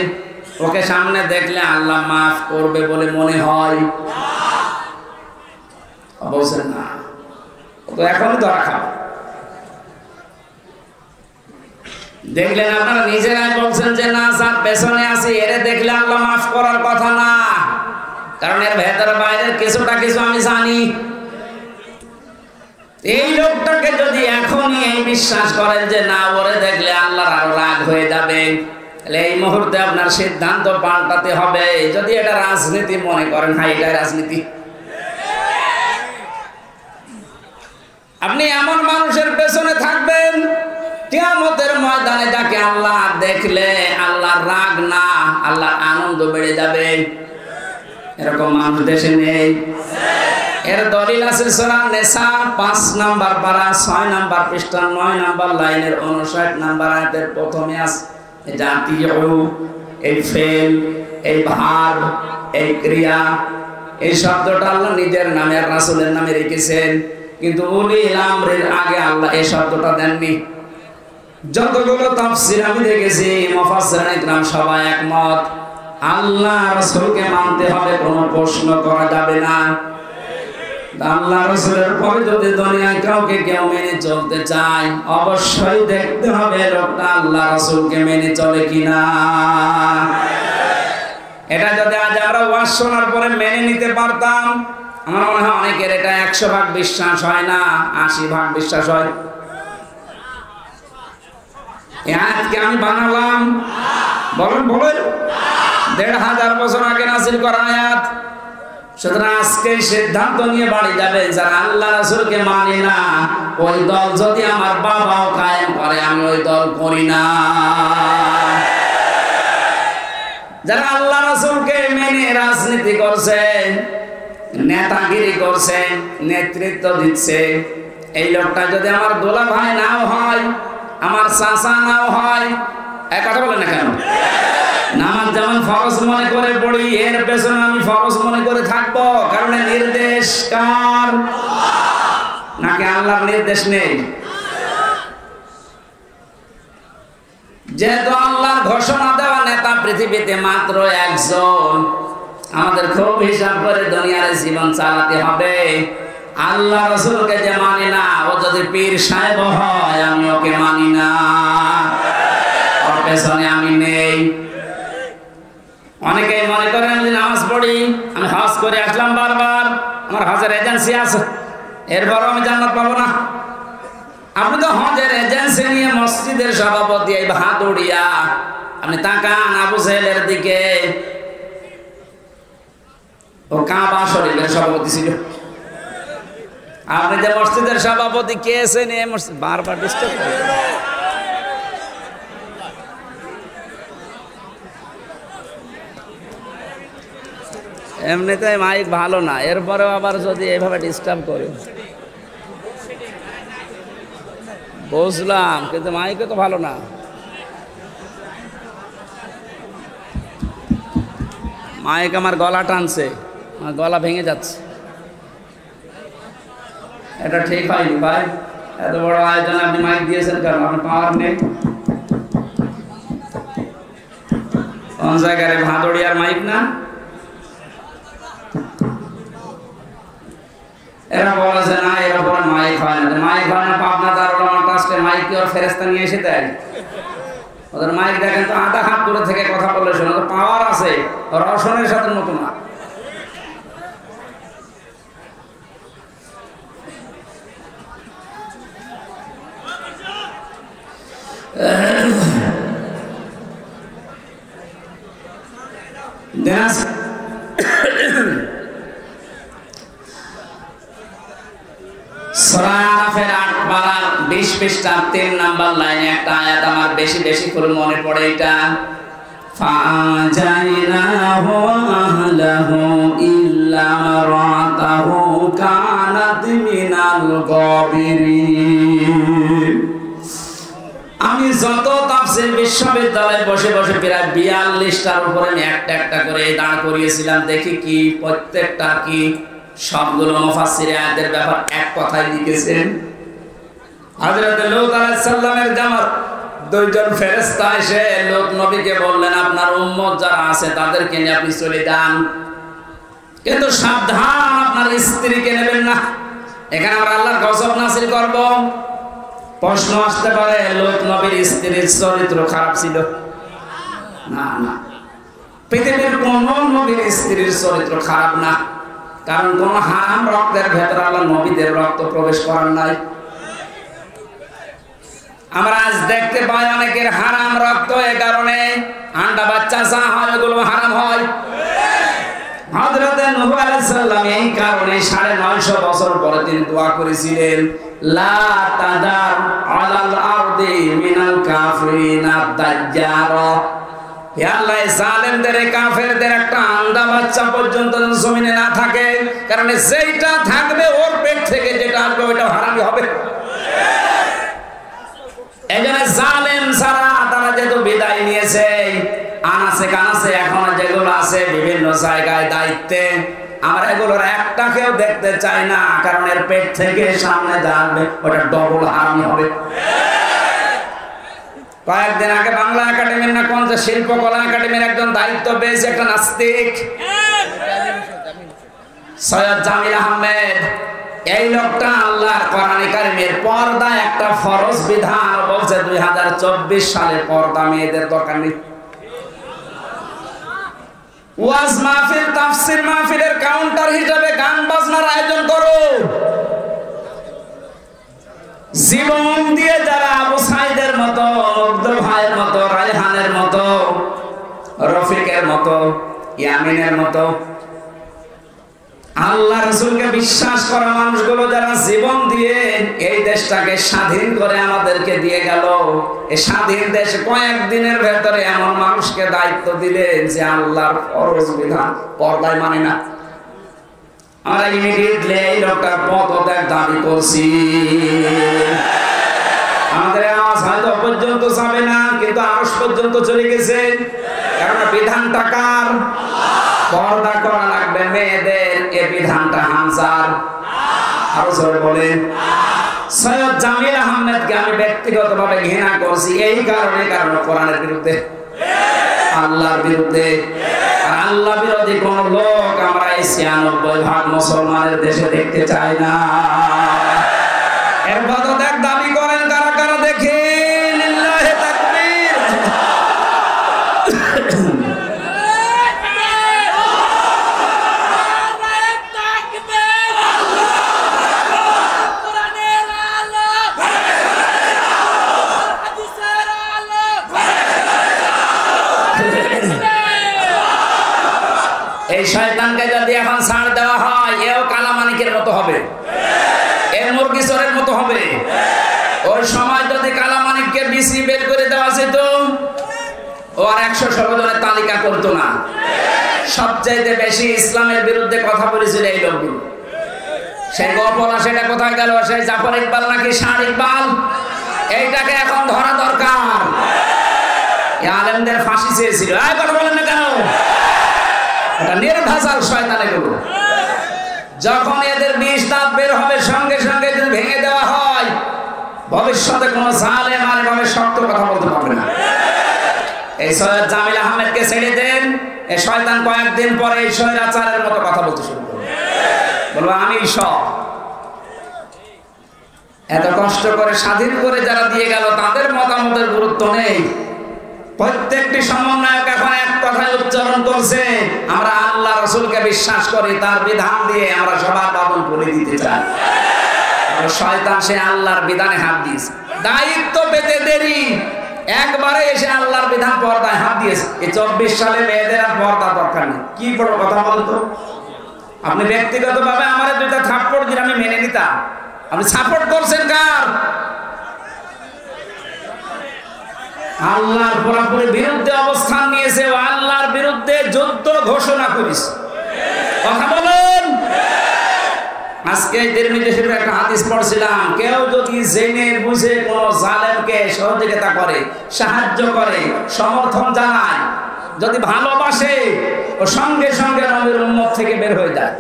ওকে সামনে দেখলে আল্লাহ মাফ করবে বলে মনে হয়? বলছেন না, তো এখনই ধরা খাও। দেখলেন আপনারা নিজেরাই বলছেন যে না, যার পেছনে আছি এরে দেখলে আল্লাহ মাফ করার কথা না, কারণ এর ভেতর বাইরের কিছুটা কিছু আমি জানি। এই লোকটাকে যদি এখনই এই বিশ্বাস করেন যে না, ওরে দেখলে আল্লাহর আরো রাগ হয়ে যাবে, তাহলে এই মুহূর্তে আপনার সিদ্ধান্ত পাল্টাতে হবে। যদি এটা রাজনীতি মনে করেন, হ্যাঁ এটা রাজনীতি। আপনি এমন মানুষের পেছনে থাকবেন কিয়ামতের ময়দানে যাকে আল্লাহ দেখলে আল্লাহর রাগ না, আল্লাহর আনন্দ বেড়ে যাবে। এরকম মানুষ দেশে নেই। এর দলিল আছে সূরা নিসা 5 নাম্বার পারা 6 নাম্বার পৃষ্ঠা 9 নাম্বার লাইনের 59 নাম্বার আয়াতের প্রথমে আছে জাতীয়, এই ফেল, এই ভার, এই ক্রিয়া, এই শব্দটা আল্লাহ নিজের নামে আর রাসূলের নামে রেখেছেন, কিন্তু উলিল আমরের আগে আল্লাহ এই শব্দটা দেননি। যতগুলো তাফসীর আমি দেখেছি, মুফাসসিরিন ইকরাম সবাই একমত, আল্লাহ রাসূলকে মানতে হবে, কোনো প্রশ্ন করা যাবে না। আল্লাহ রাসূলের পরে যদি দুনিয়ায় কাউকে কেউ মেনে চলতে চায়, অবশ্যই দেখতে হবে লোকটা আল্লাহ রাসূলকে মেনে চলে কিনা। এটা যদি আজ আমরা ওয়াজ শোনার পরে মেনে নিতে পারতাম, আমার মনে হয় অনেকের এটা 100 ভাগ বিশ্বাস হয় না, 80 ভাগ বিশ্বাস হয়। এই আয়াতকে আমি বানালাম, বলেন বলেন, 1500 বছর আগে নাযিল করা আয়াত। সুতরাং আজকে সিদ্ধান্ত নিয়ে বাড়ি যাবে, যারা আল্লাহ রাসূলকে মানে না, ওই দল যদি আমার বাবাও কায়েম করে আমি ওই দল করি না। যারা আল্লাহ রাসূলকে মেনে রাজনীতি করছে, নেতাগিরি করছে, নেতৃত্ব দিচ্ছে, এই লোকটা যদি আমার দোলা ভাই নাও হয়, আমার চাচা নাও হয়, এক কথা বলেন না কেন? নামাজ যেমন ফরজ মনে করে পড়ি, এর পেছনে আমি ফরজ মনে করে থাকবো, কারণ নির্দেশ কার? নাকি আল্লাহর নির্দেশ নেই? যেহেতু আল্লাহর ঘোষণা দেওয়া নেতা পৃথিবীতে মাত্র একজন, আমাদের খুব হিসাব করে দুনিয়ার জীবন চালাতে হবে। আল্লাহ রাসূলকে যে মানি না, ও যদি পীর সাহেব হয় আমি ওকে মানি না, ওর পেছনে আমি নেই। অনেকেই মনে করেন আমি নামাজ পড়ি, আমি হজ করে আসলাম বারবার, আমার হজের এজেন্সি আছে, এরপরও আমি জান্নাত পাবো না। আপনি তো হজের এজেন্সি নিয়ে মসজিদের সভাপতি, এই হাত উড়িয়া আপনি তাকান আবু জাহেলের দিকে, ও কাবা শরীফের সভাপতি ছিল। আপনি যে মসজিদের সভাপতি কে এসে নিয়ে বারবার ডিস্টার্ব করে। এমনিতে মাইক ভালো না, এরপরেও আবার যদি এভাবে ডিস্টার্ব করে। বুঝলাম, কিন্তু মাইকে তো ভালো না। মাইক আমার গলা টানছে, আমার গলা ভেঙে যাচ্ছে। এটা ঠিক হয়নি ভাই, এত বড় আয়োজন আপনি মাইক দিয়েছেন কারণ আপনার পাওয়ার নেই। কোন জায়গায় ভাদড়িয়ার মাইক না? এরা বলেছে না এর উপরে মাইক হয় না, মাইক হয় না। পাবনা দারুল ট্রাস্টে মাইক কি ওর ফেরেশতা নিয়ে এসে দেয়? ওদের মাইক দেখেন তো আধা হাত দূরে থেকে কথা বলে শোনো, পাওয়ার আছে, রসনের সাথে মতো না। সূরা আরাফের 8 পারা 20 পৃষ্ঠা 3 নাম্বার লাইনে একটা আয়াত আমার বেশি বেশি করে মনে পড়ে। এটা ফাজাইনাহু আহলাহু ইল্লা মারাতাহু কানাত মিনাল গাবিরিন। আমি যত তাফসীর বিশ্ববিদ্যালয়ে বসে বসে প্রায় 42টার উপরে আমি একটা একটা করে দাঁড় করিয়েছিলাম, দেখি কি প্রত্যেকটা কি। সবগুলো মুফাসসির আয়াতের ব্যাপার এক কথায় লিখেছেন। হযরত লূত আলাইহিস সালামের জামাত দুইজন ফেরেশতা এসে লূত নবীকে বললেন, আপনার উম্মত যারা আছে তাদেরকে নিয়ে আপনি চলে যান, কিন্তু সাবধান আপনার স্ত্রীকে নেবেন না, এখানে আমরা আল্লাহর গজব নাযিল করব। প্রশ্ন আসতে পারে, লূত নবীর স্ত্রীর চরিত্র খারাপ ছিল? না না, পৃথিবীর কোন নবীর স্ত্রীর চরিত্র খারাপ না, কারণ কোন হারাম রক্তের ভেতরে আল্লাহ নবীদের রক্ত প্রবেশ করার নাই। আমরা আজ দেখতে পাই অনেকের হারাম রক্ত, এ কারণে আন্ডা বাচ্চা যা হয় ওগুলো হারাম হয়। হযরত নূহ আলাইহিস সালাম এই কারণে 950 বছর পরে তিনি দোয়া করেছিলেন, লা তাদার আলাল আরদি মিনাল কাফিরিনা দাজ্জারা। হে আল্লাহ, জালেমদের কাফেরদের একটা আন্ডা বাচ্চা পর্যন্ত জমিনে না থাকে, কারণ যেটা থাকবে ওর পেট থেকে যেটা আসবে ওটা হারামি হবে। এজন্য জালেম ছাড়া তারা যেহেতু বিদায় নিয়েছে, আনাসে কানাসে এখন যেগুলো আছে বিভিন্ন জায়গায় দায়িত্বে, আমরা এগুলোর একটাকেও দেখতে চাই না, কারণ এর পেট থেকে সামনে যাবে ওটা ডবল হারামি হবে। কয়েকদিন আগে বাংলা একাডেমির না কোন শিল্পকলা একাডেমির একজন দায়িত্ব পেয়েছে একটা নাস্তিক, সৈয়দ জামিল আহমেদ। এই লোকটা আল্লাহর কোরআন কারীমের পর্দা একটা ফরজ বিধান বলছে 2024 সালে পর্দা মেয়েদের দরকার নেই। ওয়াজ মাহফিল, তাফসীর মাহফিলের কাউন্টার হিসেবে গান বাজনার আয়োজন করো। জীবন দিয়ে যারা আবু সাইদের মতো, মুগ্ধ ভাইয়ের মতো, রায়হানের মতো, রফিকের মতো, ইয়ামিনের মতো আল্লাহ রাসূলকে বিশ্বাস করা মানুষগুলো যারা জীবন দিয়ে এই দেশটাকে স্বাধীন করে আমাদেরকে দিয়ে গেল, এই স্বাধীন দেশে কয়েকদিনের ভেতরে এমন মানুষকে দায়িত্ব দিলেন যে আল্লাহর ফরজ বিধান পর্দায় মানে না। আমরা ইমিডিয়েটলি এই লোকটার পদত্যাগ দাবি করছি। আমাদের আওয়াজ হয়তো পর্যন্ত যাবে না, কিন্তু আরশ পর্যন্ত চলে গেছে, কারণ বিধানটা কার? পর্দা করা লাগবে মেয়েদের, এই বিধানটা হামজার। আরো জোরে বলেন। সৈয়দ জামিল আহমেদকে আমি ব্যক্তিগতভাবে ঘৃণা করছি এই কারণে, কারণ কোরআনের বিরুদ্ধে, আল্লাহর বিরুদ্ধে। আর আল্লাহ বিরোধী কোন লোক আমরা এই ৯৬% মুসলমানের দেশে দেখতে চাই না। এর পদত্যাগ দাবি করেন কারা কারা দেখে? লিল্লাহি তাকবীর। এই শয়তানকে যদি এখন ছাড় দেওয়া হয়, এও কালামানিকের মতো হবে, এ মুরগি চোরের মতো হবে। ওই সময় যদি কালামানিককে বিসি বের করে দেওয়া যেত, ও আর ১১৬ জনের তালিকা করতো না। সবচাইতে বেশি ইসলামের বিরুদ্ধে কথা বলেছিল এই লোকগুলো। সেই গোপলা সেটা কোথায় গেল? সেই জাফর ইকবাল নাকি শাহ ইকবাল? এইটাকে এখন ধরা দরকার। আলেমদের ফাঁসি চেয়েছিল, কথা বলেন না কেন? এটা নির্ভেজাল শয়তান এগুলো। যখন এদের ২০ দাঁত বের হবে, সঙ্গে সঙ্গে যদি ভেঙে দেওয়া হয়, ভবিষ্যতে কোনো জালেম আর এভাবে শক্ত কথা বলতে পারবে না। এই সৈয়দ জামিল আহমেদকে ছেড়ে দেন, এই শয়তান কয়েকদিন পরে এই স্বৈরাচারের মতো কথা বলতে শুরু করবে, বলবো আমি সব। এত কষ্ট করে স্বাধীন করে যারা দিয়ে গেল, তাদের মতামতের গুরুত্ব নেই। প্রত্যেকটি সমন্বয়ক এখন এক কথায় উচ্চারণ করছে, আমরা আল্লাহ রাসূলকে বিশ্বাস করি, তার বিধান দিয়ে আমরা সবার পাবন করে দিতে চাই। শয়তান সে আল্লাহর বিধানে হাত দিয়েছে, দায়িত্ব পেতে দেরি, একবারে এসে আল্লাহর বিধান পর্দায় হাত দিয়েছে। এই ২৪ সালে মেয়েদের আর পর্দা দরকার নেই। কি বড় কথা বলতো? আপনি ব্যক্তিগতভাবে আমার ২টা থাপ্পড় দিলে আমি মেনে নিতাম। আপনি সাপোর্ট করছেন কার? আল্লাহর পুরোপুরি বিরুদ্ধে অবস্থান নিয়েছে, ও আল্লাহর বিরুদ্ধে যুদ্ধ ঘোষণা করেছে। কথা বলেন। আজকে তিরমিজি শরীফের একটা হাদিস পড়ছিলাম, কেউ যদি জেনে বুঝে কোন জালেমকে সহযোগিতা করে, সাহায্য করে, সমর্থন জানায়, যদি ভালোবাসে, ও সঙ্গে সঙ্গে নবীর উম্মত থেকে বের হয়ে যায়।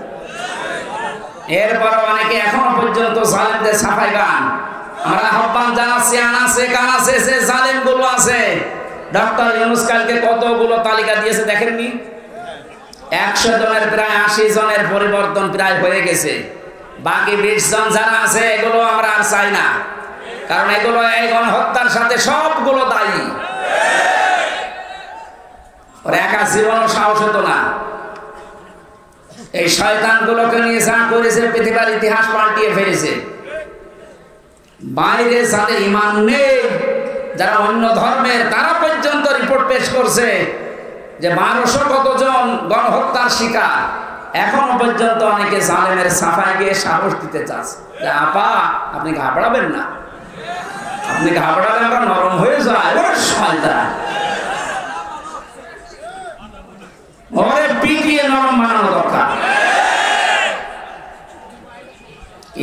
এরপর অনেকে এখনো পর্যন্ত জালেমদের সাফাই গান। আমরা আহ্বান জানাচ্ছি, আনাছে কানাছে সে জালেম গুলো আছে। ডক্টর ইউনূস কালকে কতগুলো তালিকা দিয়েছে দেখেননি? ১০০ জনের প্রায় ৮০ জনের পরিবর্তন প্রায় হয়ে গেছে। বাকি ২০ জন যারা আছে, এগুলো আমরা আর চাই না, কারণ এগুলো এই গণহত্যার সাথে সবগুলো দায়ী। ওর একা জীবনও সাহস হতো না। এই শয়তানগুলোকে নিয়ে যা করেছে, পৃথিবীর ইতিহাস পাল্টিয়ে ফেলেছে। বাইরে যাদের ঈমান নেই, যারা অন্য ধর্মের, তারা পর্যন্ত রিপোর্ট পেশ করছে যে ১২০০ কতজন গণহত্যার শিকার। এখনো পর্যন্ত অনেকে জালেমের সাফাই গিয়ে সাহস দিতে চাচ্ছে যে আপা আপনি ঘাবড়াবেন না, আপনি ঘাবড়ালে আমরা নরম হয়ে যায়। ওরে শয়তান, ওরে পিটিয়ে নরম বানানো দরকার।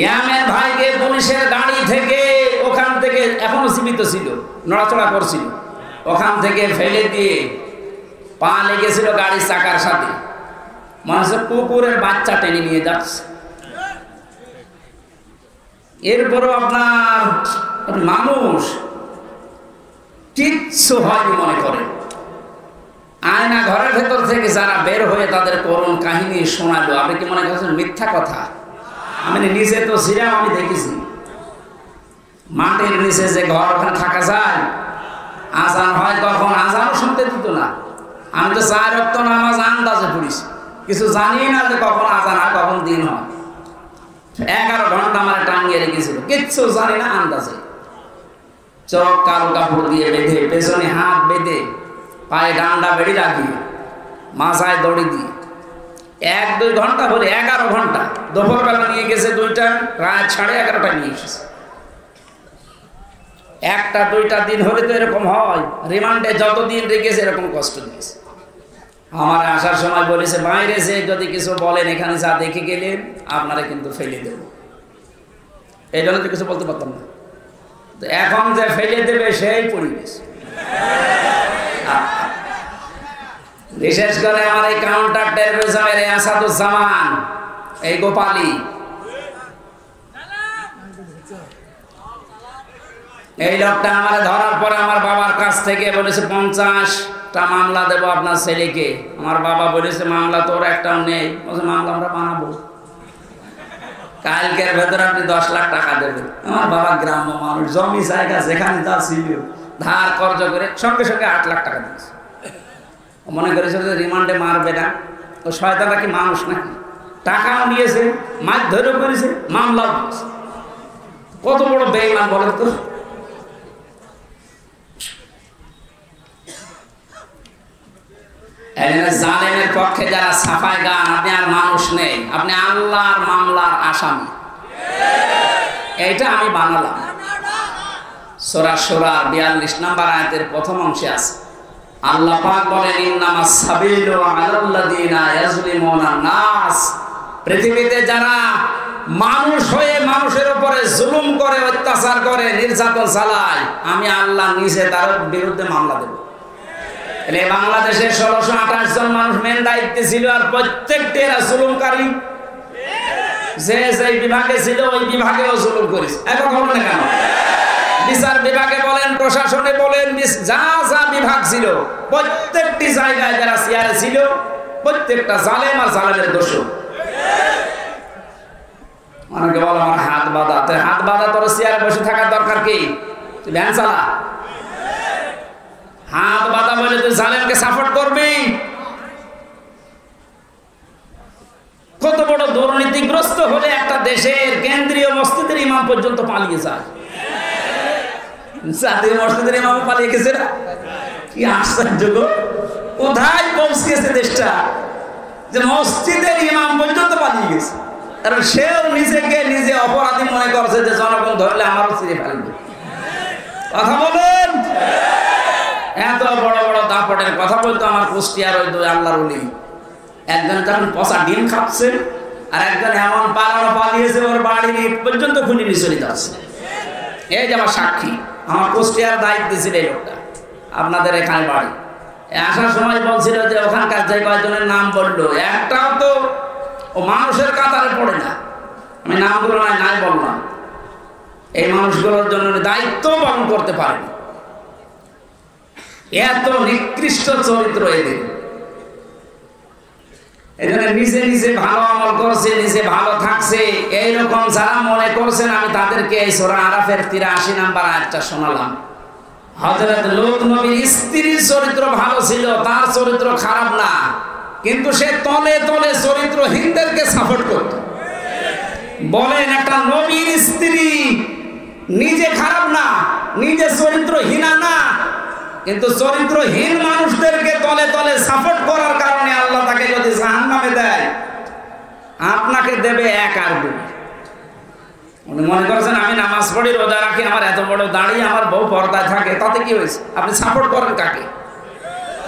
ইয়ামের ভাইকে পুলিশের গাড়ি থেকে, ওখান থেকে এখনো জীবিত ছিল, নড়াচড়া করছিল, ওখান থেকে ফেলে দিয়ে পা লেগেছিল গাড়ির চাকার সাথে, মানুষের কুকুরের বাচ্চা টেনে নিয়ে যাচ্ছে। এরপরও আপনার মানুষ কিচ্ছু হয়নি মনে করে। আয়না ঘরের ভেতর থেকে যারা বের হয়ে তাদের করুণ কাহিনী শোনালো, আপনি কি মনে করছেন মিথ্যা কথা? আমি নিচে তো ছিলাম, আমি দেখেছি মাটির নিচে যে ঘর, ওখানে থাকা যায়। আজান হয় তখন, আজানও শুনতে দিত না। আমি তো ৪ ওয়াক্ত নামাজ আন্দাজে পড়েছি, কিছু জানি না যে কখন আজান হয়, কখন দিন হয়। 11 ঘন্টা আমার টাঙিয়ে রেখেছিল, কিচ্ছু জানি না, আন্দাজে। চোখ কালো কাপড় দিয়ে বেঁধে, পেছনে হাত বেঁধে, পায়ে ডান্ডা বেড়ি রাখিয়ে, মাথায় দড়ি দিয়ে ১-২ ঘন্টা বলে 11 ঘন্টা। দুপুরবেলা নিয়ে গেছে 2টা, রাত 11:30টায় নিয়ে এসেছে। 1-2টা দিন হলে তো এরকম হয়। রিমান্ডে যতদিন রেখেছে এরকম কষ্ট দিয়েছে। আমার আসার সময় বলেছে, বাইরে যে যদি কিছু বলেন, এখানে যা দেখে গেলেন আপনারা কিন্তু ফেলে দেব। এই জন্য তো কিছু বলতে পারতাম না। তো এখন যে ফেলে দেবে সেই পরিবেশ। বিশেষ করে আমার এই কাউন্টার টেরোরিজমের আসাদুজ্জামান, এই গোপালী, এই লোকটা আমার ধরার পরে আমার বাবার কাছ থেকে বলেছে 50টা মামলা দেবো আপনার ছেলেকে। আমার বাবা বলেছে মামলা তোর একটাও নেই। বলছে মামলা আমরা বানাবো, কালকের ভেতরে আপনি 10 লাখ টাকা দেবেন। আমার বাবা গ্রাম্য মানুষ, জমি জায়গা যেখানে তা ছিল ধার কর্জ করে সঙ্গে সঙ্গে 8 লাখ টাকা দিয়েছে। মনে করেছিল যে রিমান্ডে মারবে না, ও শয়তানটা কি মানুষ নাকি? টাকাও নিয়েছে, মাছ ধরেও করেছে, মামলাও দিয়েছে। কত বড় বেঈমান বলেন তো। জালেমের পক্ষে যারা সাফাই গান, আপনি আর মানুষ নেই, আপনি আল্লাহর মামলার আসামি। এইটা আমি বানালাম। সূরা শুরা 42 নম্বর আয়াতের প্রথম অংশে আছে আল্লাহ পাক বলেন ইন্নামাস সাবিলু আলাল্লাযিনা ইয়াজলিমুনান নাস। পৃথিবীতে যারা মানুষ হয়ে মানুষের উপরে জুলুম করে, অত্যাচার করে, নির্যাতন চালায়, আমি আল্লাহ নিজে তার বিরুদ্ধে মামলা দেব। বাংলাদেশে 1628 জন মানুষ মেন দায়িত্বে ছিল, আর প্রত্যেকটি এরা জুলুমকারী। যে যে বিভাগে ছিল ওই বিভাগেও জুলুম করেছে। এখন বলেন না কেন? বিচার বিভাগে বলেন, প্রশাসনে বলেন, যা যা বিভাগ ছিল প্রত্যেকটি জায়গায় যারা চেয়ারে ছিল প্রত্যেকটা জালেম আর জালেমের দোষর। অনেকে বলে আমার হাত বাঁধা। হাত বাঁধা তোর চেয়ারে বসে থাকার দরকার কি? তুই ভ্যান চালা। হাত বাঁধা বলে তুই জালেমকে সাপোর্ট করবি? কত বড় দুর্নীতিগ্রস্ত হলে একটা দেশের কেন্দ্রীয় মসজিদের ইমাম পর্যন্ত পালিয়ে যায়। জাতীয় মসজিদের ইমাম পালিয়ে গেছে না? কি আশ্চর্য! কোথায় পৌঁছেছে দেশটা যে মসজিদের ইমাম পর্যন্ত পালিয়ে গেছে। কারণ সেও নিজেকে নিজে অপরাধী মনে করছে যে জনগণ ধরলে আমারও ছিঁড়ে ফেলবে। কথা বলেন। এত বড় বড় দাপটের কথা বলতো আমার কুষ্টিয়ার ওই দুই আল্লাহর ওলি। একজন তখন পচা ডিম খাচ্ছে, আর একজন এমন পালিয়েছে ওর বাড়ির ইট পর্যন্ত খুনি বিচলিত আছে। এই যে আমার সাক্ষী, আমার কুষ্টিয়ার দায়িত্ব ছিল এই লোকটা, আপনাদের এখানে বাড়ি। আসার সময় বলছিল যে ওখানকার যে কয়েকজনের নাম বললো, একটাও তো ও মানুষের কাতারে পড়ে না। আমি নামগুলো নাই বললাম। এই মানুষগুলোর জন্য দায়িত্ব পালন করতে পারেনি। এত নিকৃষ্ট চরিত্র এদের। এখানে নিজে নিজে ভালো আমল করছে, নিজে ভালো থাকছে, এইরকম যারা মনে করছেন, আমি তাদেরকে এই সূরা আরাফের 83 নম্বর আয়াতটা শোনালাম। হযরত লূত নবীর স্ত্রীর চরিত্র ভালো ছিল, তার চরিত্র খারাপ না, কিন্তু সে তলে তলে চরিত্রহীনদেরকে সাপোর্ট করত। বলেন, একটা নবীর স্ত্রী নিজে খারাপ না, নিজে চরিত্রহীনা না, কিন্তু চরিত্রহীন মানুষদেরকে তলে তলে সাপোর্ট করার কারণে আল্লাহ তাকে যদি জাহান্নামে দেয়, আপনাকে দেবে 1 আর 2। উনি মনে করছেন আমি নামাজ পড়ি, রোজা রাখি, আমার এত বড় দাড়ি, আমার বউ পর্দায় থাকে, তাতে কি হয়েছে? আপনি সাপোর্ট করেন কাকে?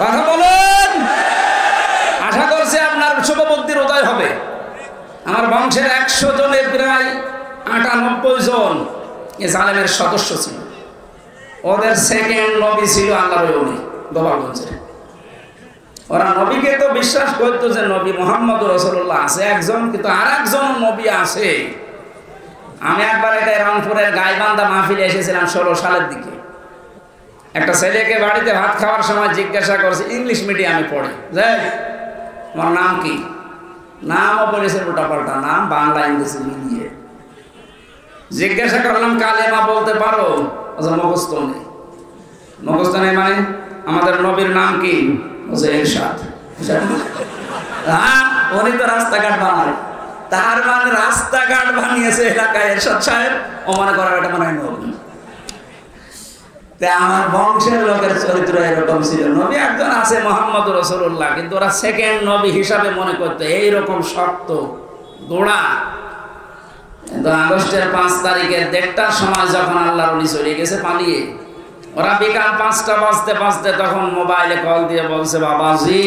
কথা বলেন। আশা করছি আপনার শুভবুদ্ধির উদয় হবে। আমার বংশের 100 জনের প্রায় 98 জন এ জালেমের সদস্য ছিল। ওদের সেকেন্ড নবী ছিল আল্লাহর ওলি গোপালগঞ্জের। ওরা নবীকে তো বিশ্বাস করতো যে নবী মুহাম্মদ রাসূলুল্লাহ আছে একজন, কিন্তু আর একজন নবী আছে। আমি একবার এটা রংপুরের গাইবান্ধা মাহফিলে এসেছিলাম 16 সালের দিকে। একটা ছেলেকে বাড়িতে ভাত খাওয়ার সময় জিজ্ঞাসা করছে, ইংলিশ মিডিয়ামে পড়ে, যাই তোমার নাম কি? নামও বলেছে উল্টাপাল্টা নাম, বাংলা ইংরেজি মিলিয়ে। জিজ্ঞাসা করলাম কালেমা বলতে পারো? মুখস্থ নেই। মুখস্থ নেই মানে আমাদের নবীর নাম কি? এরশাদ। উনি তো রাস্তাঘাট বানায়, তার মানে রাস্তাঘাট বানিয়েছে এলাকায় এরশাদ সাহেব। ও মনে করা এটা মনে হয় নবী। আমার বংশের লোকের চরিত্র এরকম ছিল। নবী একজন আছে মুহাম্মদ রাসূলুল্লাহ, কিন্তু ওরা সেকেন্ড নবী হিসাবে মনে করতো। এইরকম শক্ত গোড়া। কিন্তু আগস্টের 5 তারিখের 1টার সময় যখন আল্লাহর ওলি চলে গেছে পালিয়ে, ওরা বিকাল 5টা বাজতে তখন মোবাইলে কল দিয়ে বলছে, বাবাজি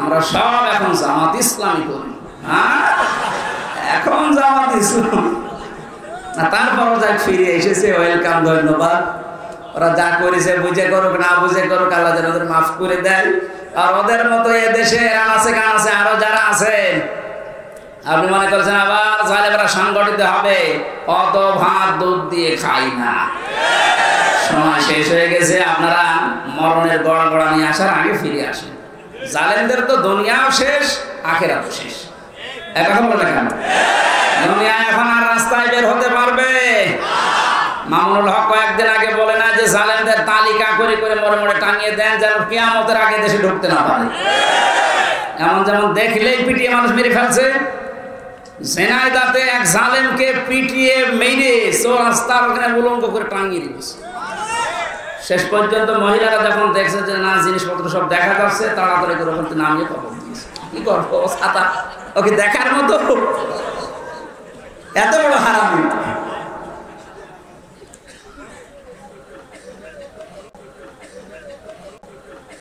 আমরা সব এখন জামাত ইসলামী করি। হ্যাঁ, এখন জামাত ইসলাম। তারপরও যা ফিরে এসেছে, ওয়েলকাম, ধন্যবাদ। ওরা যা করেছে বুঝে করুক না বুঝে করুক, আল্লাহ যেন ওদের মাফ করে দেয়। আর ওদের মতো এদেশে আনাচে কানাচে আরো যারা আছেন, আপনি মনে করছেন আবার জালেমরা সংগঠিত হবে, অত ভাত দুধ দিয়ে খাই না। সময় শেষ হয়ে গেছে, আপনারা মরণের গড়গড়া নিয়ে আসার আগে ফিরে আসেন। জালেমদের তো দুনিয়াও শেষ, আখিরাতও শেষ। এখন বলে কেন দুনিয়া এখন আর রাস্তায় বের হতে পারবে? মামুনুল হক কয়েকদিন আগে বলে না যে জালেমদের তালিকা করে করে মরে মরে টাঙিয়ে দেন যেন কিয়ামতের আগে দেশে ঢুকতে না পারে। এমন যেমন দেখলেই পিটিয়ে মানুষ মেরে ফেলছে। ঝিনাইদহে এক জালেমকে পিটিয়ে মেরে রাস্তার ওখানে উলঙ্গ করে টাঙিয়ে দিয়েছে। শেষ পর্যন্ত মহিলারা যখন দেখছে যে না জিনিসপত্র সব দেখা যাচ্ছে, তাড়াতাড়ি করে ওখান থেকে নামিয়ে কবর দিয়েছে। কি করবো, ছাতা ওকে দেখার মতো? এত বড় হারামি।